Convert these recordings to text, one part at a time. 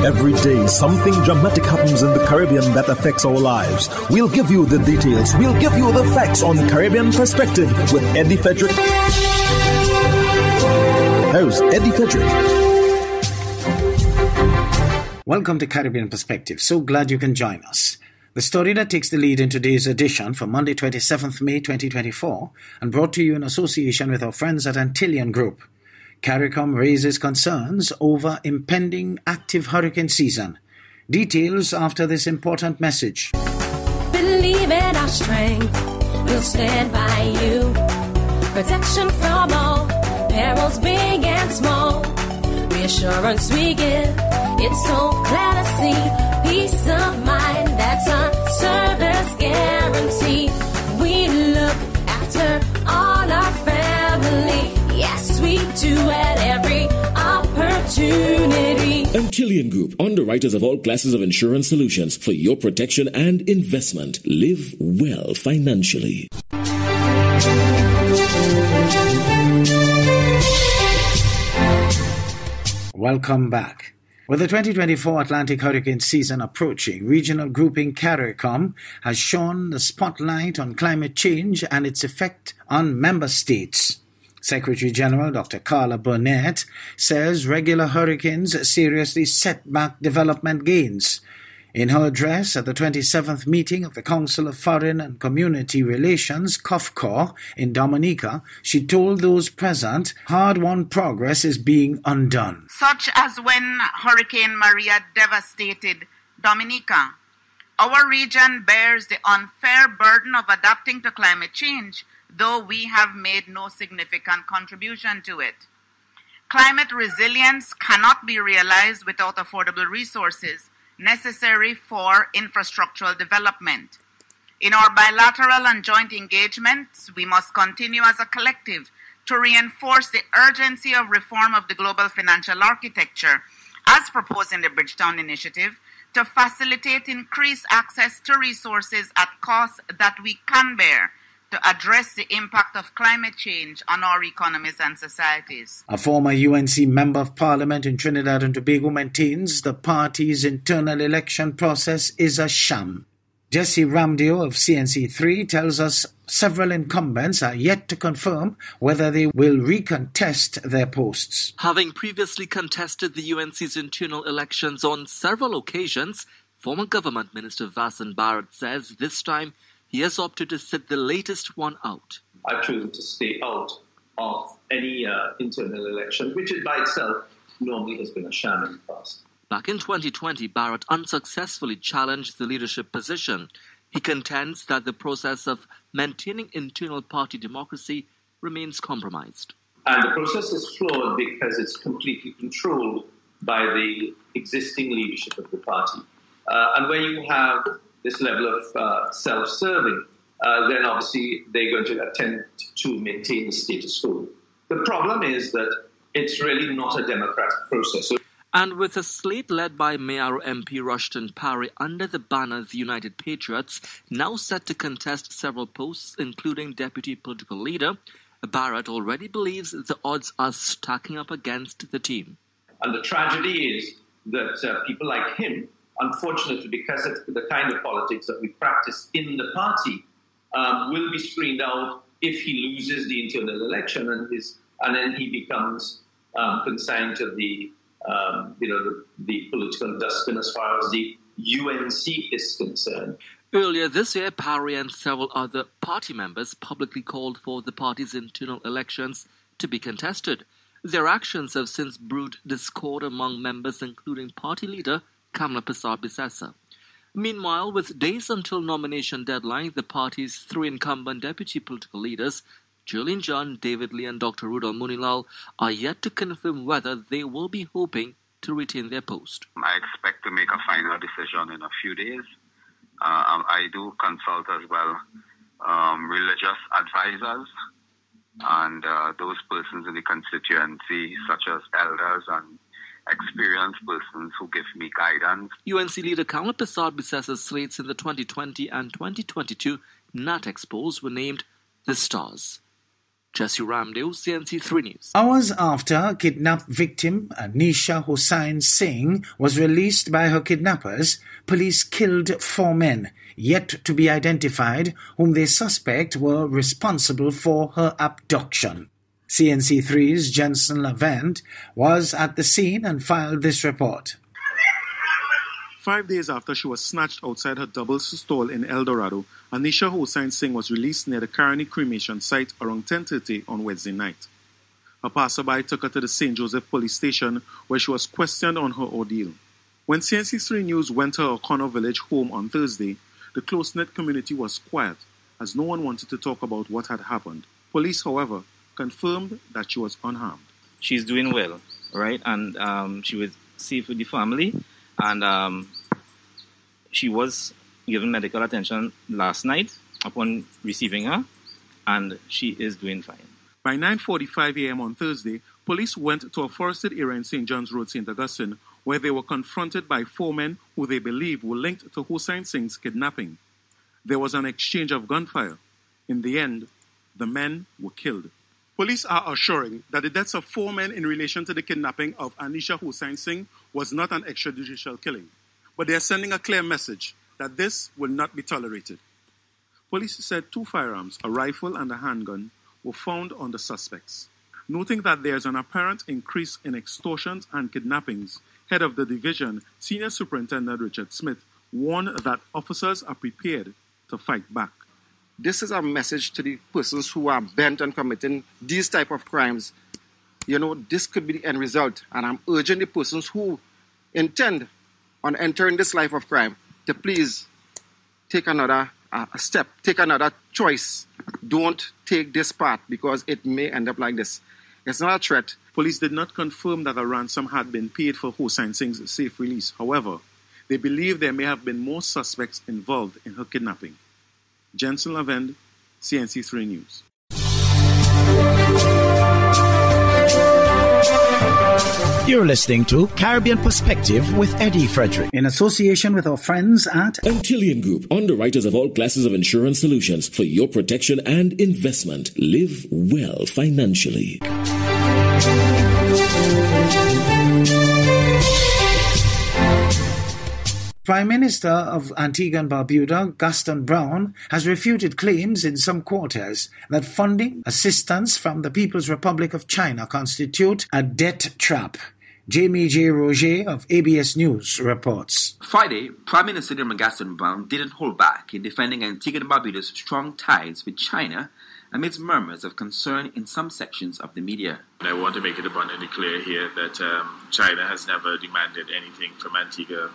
Every day, something dramatic happens in the Caribbean that affects our lives. We'll give you the details. We'll give you the facts on Caribbean Perspective with Eddie Frederick. Here's Eddie Frederick. Welcome to Caribbean Perspective. So glad you can join us. The story that takes the lead in today's edition for Monday, 27th May 2024, and brought to you in association with our friends at Antillean Group. CARICOM raises concerns over impending active hurricane season. Details after this important message. Believe in our strength, we'll stand by you. Protection from all perils, big and small. Reassurance we give, it's so clear to see. Peace of mind, that's our service guarantee. We look after all our family. Yes, we do at every opportunity. Antillean Group, underwriters of all classes of insurance solutions for your protection and investment. Live well financially. Welcome back. With the 2024 Atlantic hurricane season approaching, regional grouping CARICOM has shone the spotlight on climate change and its effect on member states. Secretary General Dr. Carla Burnett says regular hurricanes seriously set back development gains. In her address at the 27th meeting of the Council of Foreign and Community Relations, COFCOR, in Dominica, she told those present hard-won progress is being undone. Such as when Hurricane Maria devastated Dominica. Our region bears the unfair burden of adapting to climate change, though we have made no significant contribution to it. Climate resilience cannot be realized without affordable resources necessary for infrastructural development. In our bilateral and joint engagements, we must continue as a collective to reinforce the urgency of reform of the global financial architecture, as proposed in the Bridgetown Initiative, to facilitate increased access to resources at costs that we can bear, to address the impact of climate change on our economies and societies. A former UNC Member of Parliament in Trinidad and Tobago maintains the party's internal election process is a sham. Jesse Ramdio of CNC3 tells us several incumbents are yet to confirm whether they will recontest their posts. Having previously contested the UNC's internal elections on several occasions, former Government Minister Vasan Barrett says this time he has opted to sit the latest one out. I've chosen to stay out of any internal elections, which by itself normally has been a sham in the past. Back in 2020, Barrett unsuccessfully challenged the leadership position. He contends that the process of maintaining internal party democracy remains compromised. And the process is flawed because it's completely controlled by the existing leadership of the party. And when you have this level of self-serving, then obviously they're going to attempt to maintain the status quo. The problem is that it's really not a democratic process. And with a slate led by Mayor MP Rushton Parry under the banner The United Patriots, now set to contest several posts, including Deputy Political Leader, Barrett already believes the odds are stacking up against the team. And the tragedy is that people like him, unfortunately, because of the kind of politics that we practice in the party, will be screened out if he loses the internal election and then he becomes consigned to the political dustbin as far as the UNC is concerned. Earlier this year, Parry and several other party members publicly called for the party's internal elections to be contested. Their actions have since brewed discord among members, including party leader Kamla Persad-Bissessar. Meanwhile, with days until nomination deadline, the party's three incumbent deputy political leaders, Julian John, David Lee and Dr. Rudolph Munilal, are yet to confirm whether they will be hoping to retain their post. I expect to make a final decision in a few days. I do consult as well religious advisors and those persons in the constituency, such as elders and experienced persons who give me guidance. UNC leader Kamla Persad-Bissessar's slates in the 2020 and 2022 NAT Expos were named The Stars. Jesse Ramdale, CNC3 News. Hours after kidnapped victim Anisha Hossain Singh was released by her kidnappers, police killed 4 men, yet to be identified, whom they suspect were responsible for her abduction. CNC3's Jensen Lavent was at the scene and filed this report. 5 days after she was snatched outside her double stall in El Dorado, Anisha Hossain Singh was released near the Caroni cremation site around 10:30 on Wednesday night. A passerby took her to the St. Joseph police station where she was questioned on her ordeal. When CNC3 News went to her O'Connor Village home on Thursday, the close-knit community was quiet as no one wanted to talk about what had happened. Police, however, confirmed that she was unharmed. She's doing well, right? And she was safe with the family. And she was given medical attention last night upon receiving her, and she is doing fine. By 9:45 a.m. on Thursday, police went to a forested area in St. John's Road, St. Augustine, where they were confronted by 4 men who they believe were linked to Hossain Singh's kidnapping. There was an exchange of gunfire. In the end, the men were killed. Police are assuring that the deaths of 4 men in relation to the kidnapping of Anisha Hossain Singh was not an extrajudicial killing. But they are sending a clear message that this will not be tolerated. Police said 2 firearms, a rifle and a handgun, were found on the suspects. Noting that there is an apparent increase in extortions and kidnappings, head of the division, Senior Superintendent Richard Smith, warned that officers are prepared to fight back. This is a message to the persons who are bent on committing these type of crimes. This could be the end result. And I'm urging the persons who intend on entering this life of crime to please take another step, take another choice. Don't take this path because it may end up like this. It's not a threat. Police did not confirm that a ransom had been paid for Hossain Singh's safe release. However, they believe there may have been more suspects involved in her kidnapping. Jensen Lavend, CNC3 News. You're listening to Caribbean Perspective with Eddie Frederick, in association with our friends at Antillean Group, underwriters of all classes of insurance solutions for your protection and investment. Live well financially. Prime Minister of Antigua and Barbuda, Gaston Brown, has refuted claims in some quarters that funding assistance from the People's Republic of China constitute a debt trap. Jamie J. Roger of ABS News reports. Friday, Prime Minister Gaston Brown didn't hold back in defending Antigua and Barbuda's strong ties with China amidst murmurs of concern in some sections of the media. I want to make it abundantly clear here that China has never demanded anything from Antigua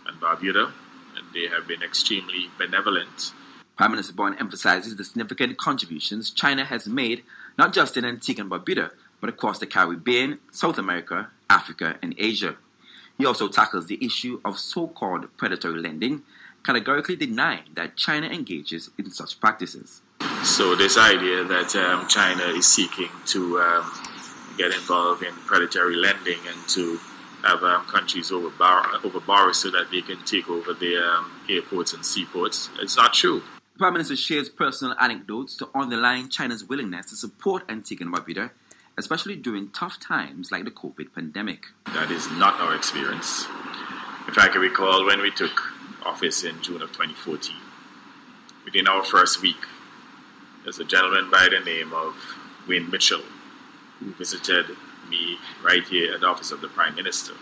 and Barbuda, and they have been extremely benevolent. Prime Minister Brown emphasizes the significant contributions China has made, not just in Antigua and Barbuda, but across the Caribbean, South America, Africa, and Asia. He also tackles the issue of so-called predatory lending, categorically denying that China engages in such practices. So this idea that China is seeking to get involved in predatory lending and to have countries overborrow so that they can take over their airports and seaports, it's not true. The Prime Minister shares personal anecdotes to underline China's willingness to support Antigua and Barbuda, especially during tough times like the COVID pandemic. That is not our experience. If I can recall, when we took office in June of 2014, within our first week, there's a gentleman by the name of Wayne Mitchell who visited me right here at the office of the Prime Minister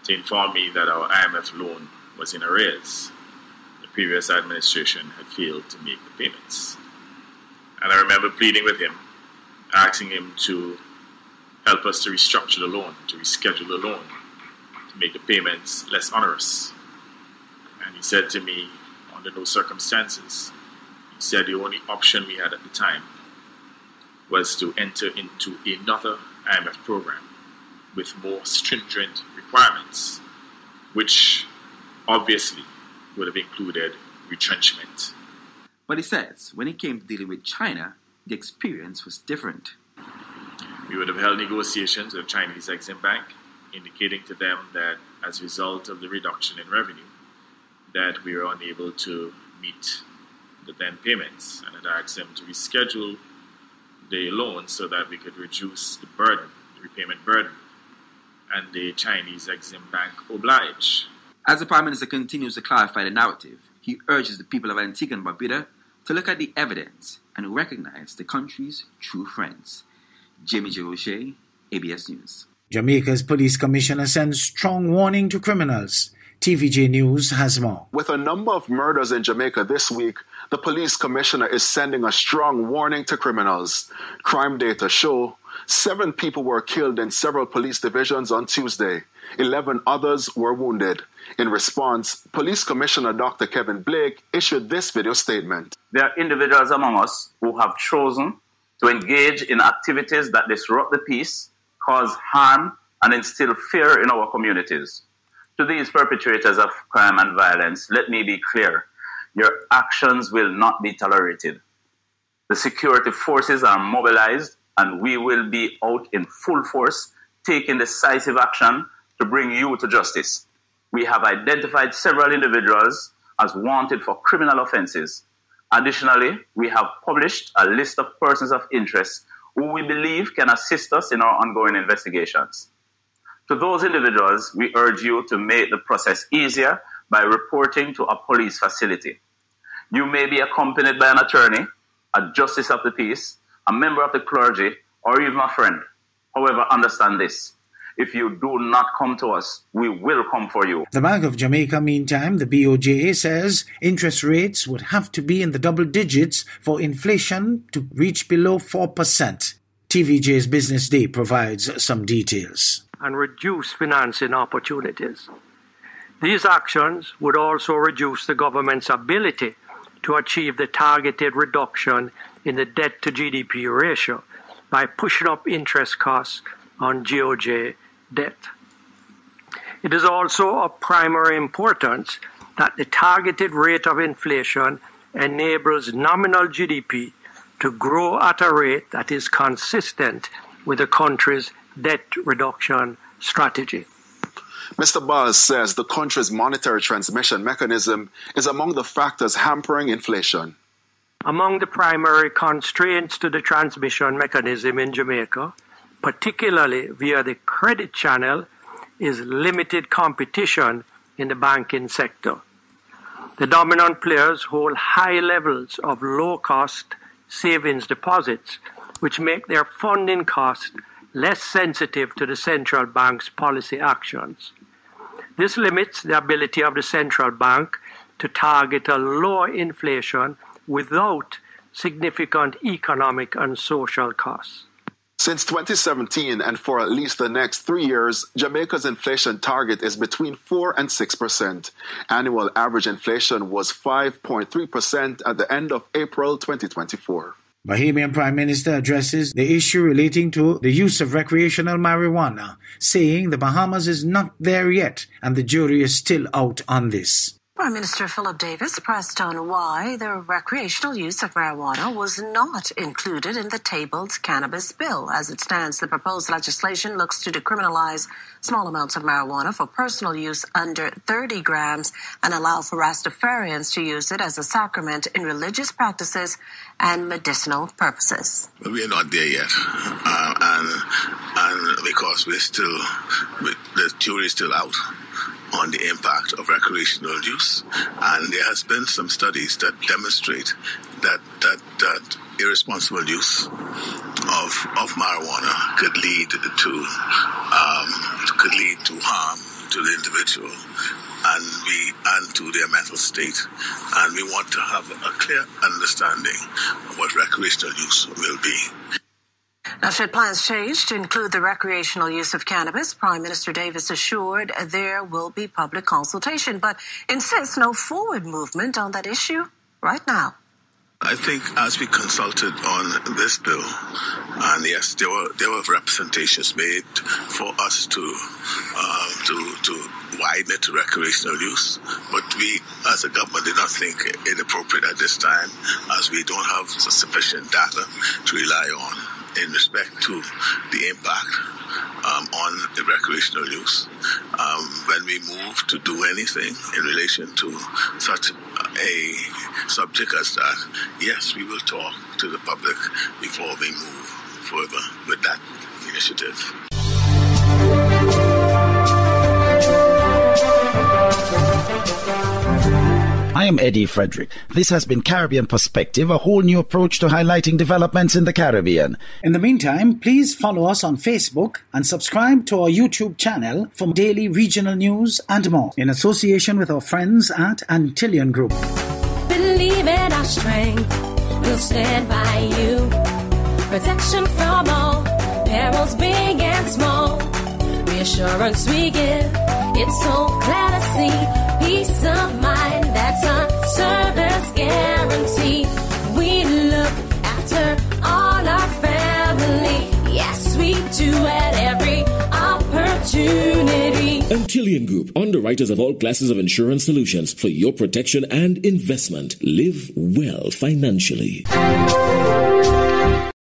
to inform me that our IMF loan was in arrears. The previous administration had failed to make the payments. And I remember pleading with him, asking him to help us to restructure the loan, to reschedule the loan, to make the payments less onerous. And he said to me, under no circumstances, he said the only option we had at the time was to enter into another IMF program with more stringent requirements, which obviously would have included retrenchment. But he says when it came to dealing with China, the experience was different. We would have held negotiations with the Chinese Exim Bank, indicating to them that as a result of the reduction in revenue, that we were unable to meet the then payments, and had asked them to reschedule the loan so that we could reduce the burden, the repayment burden, and the Chinese Exim Bank oblige. As the Prime Minister continues to clarify the narrative, he urges the people of Antigua and Barbuda to look at the evidence and recognize the country's true friends. Jamie J. Roche, ABS News. Jamaica's police commissioner sends strong warning to criminals. TVJ News has more. With a number of murders in Jamaica this week, the police commissioner is sending a strong warning to criminals. Crime data show 7 people were killed in several police divisions on Tuesday. 11 others were wounded. In response, Police Commissioner Dr. Kevin Blake issued this video statement. There are individuals among us who have chosen to engage in activities that disrupt the peace, cause harm, and instill fear in our communities. To these perpetrators of crime and violence, let me be clear. Your actions will not be tolerated. The security forces are mobilized, and we will be out in full force, taking decisive action to bring you to justice. We have identified several individuals as wanted for criminal offenses. Additionally, we have published a list of persons of interest who we believe can assist us in our ongoing investigations. To those individuals, we urge you to make the process easier by reporting to a police facility. You may be accompanied by an attorney, a justice of the peace, a member of the clergy, or even a friend. However, understand this. If you do not come to us, we will come for you. The Bank of Jamaica, meantime, the BOJ says interest rates would have to be in the double digits for inflation to reach below 4%. TVJ's Business Day provides some details. And reduce financing opportunities. These actions would also reduce the government's ability to achieve the targeted reduction in the debt-to-GDP ratio by pushing up interest costs on GOJ debt. It is also of primary importance that the targeted rate of inflation enables nominal GDP to grow at a rate that is consistent with the country's debt reduction strategy. Mr. Bars says the country's monetary transmission mechanism is among the factors hampering inflation. Among the primary constraints to the transmission mechanism in Jamaica, particularly via the credit channel, is limited competition in the banking sector. The dominant players hold high levels of low-cost savings deposits, which make their funding costs less sensitive to the central bank's policy actions. This limits the ability of the central bank to target a lower inflation without significant economic and social costs. Since 2017 and for at least the next 3 years, Jamaica's inflation target is between 4 and 6%. Annual average inflation was 5.3% at the end of April 2024. Bahamian Prime Minister addresses the issue relating to the use of recreational marijuana, saying the Bahamas is not there yet and the jury is still out on this. Prime Minister Philip Davis pressed on why the recreational use of marijuana was not included in the tabled cannabis bill. As it stands, the proposed legislation looks to decriminalize small amounts of marijuana for personal use under 30 grams and allow for Rastafarians to use it as a sacrament in religious practices and medicinal purposes. We are not there yet, and because the jury is still out on the impact of recreational use, and there has been some studies that demonstrate that irresponsible use of marijuana could lead to harm to the individual and to their mental state, and we want to have a clear understanding of what recreational use will be. Now, should plans change to include the recreational use of cannabis, Prime Minister Davis assured there will be public consultation, but insists no forward movement on that issue right now. I think as we consulted on this bill, and yes, there were representations made for us to widen it to recreational use, but we as a government did not think it appropriate at this time, as we don't have sufficient data to rely on in respect to the impact on the recreational use. When we move to do anything in relation to such a subject as that, yes, we will talk to the public before we move further with that initiative. I am Eddie Frederick. This has been Caribbean Perspective, a whole new approach to highlighting developments in the Caribbean. In the meantime, please follow us on Facebook and subscribe to our YouTube channel for daily regional news and more, in association with our friends at Antillian Group. Believe in our strength, we'll stand by you. Protection from all perils, big and small. Reassurance we give, it's so glad to see. Peace of mind, that's a service guarantee. We look after all our family. Yes, we do at every opportunity. Antillian Group, underwriters of all classes of insurance solutions for your protection and investment. Live well financially.